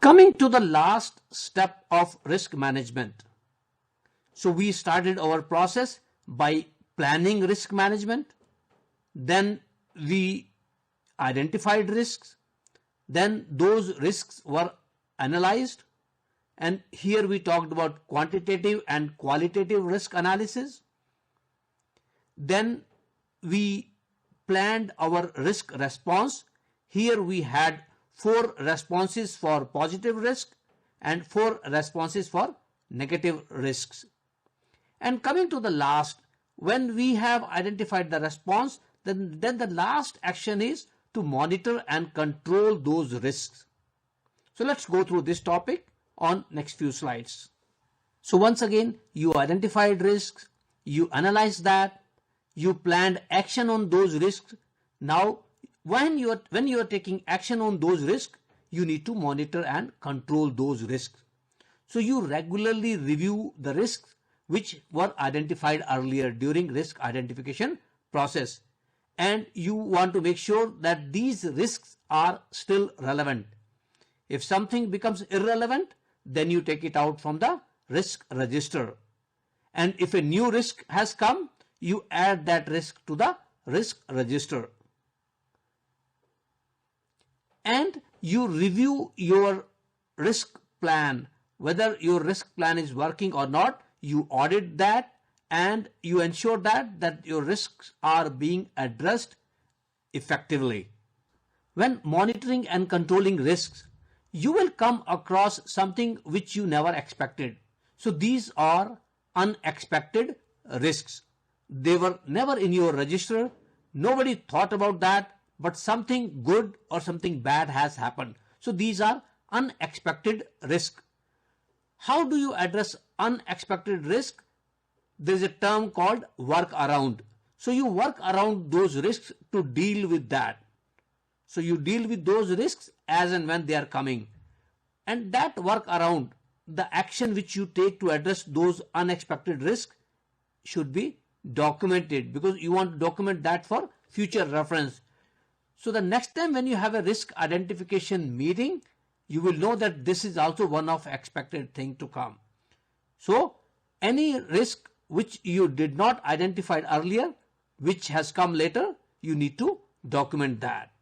Coming to the last step of risk management. So we started our process by planning risk management. Then we identified risks. Then those risks were analyzed. And here we talked about quantitative and qualitative risk analysis. Then we planned our risk response. Here we had 4 responses for positive risk and 4 responses for negative risks. And coming to the last, when we have identified the response, then the last action is to monitor and control those risks. So let's go through this topic on next few slides. So once again, you identified risks, you analyzed that, you planned action on those risks. Now when you are taking action on those risks, you need to monitor and control those risks. So you regularly review the risks which were identified earlier during risk identification process, and you want to make sure that these risks are still relevant. If something becomes irrelevant, then you take it out from the risk register, and if a new risk has come, you add that risk to the risk register. And you review your risk plan, whether your risk plan is working or not. You audit that and you ensure that your risks are being addressed effectively. When monitoring and controlling risks, you will come across something which you never expected. So these are unexpected risks. They were never in your register. Nobody thought about that, but something good or something bad has happened. So these are unexpected risks. How do you address unexpected risk? There is a term called work around. So you work around those risks to deal with that. So you deal with those risks as and when they are coming. And that work around, the action which you take to address those unexpected risks, should be documented, because you want to document that for future reference. So the next time when you have a risk identification meeting, you will know that this is also one of expected thing to come. So any risk which you did not identify earlier, which has come later, you need to document that.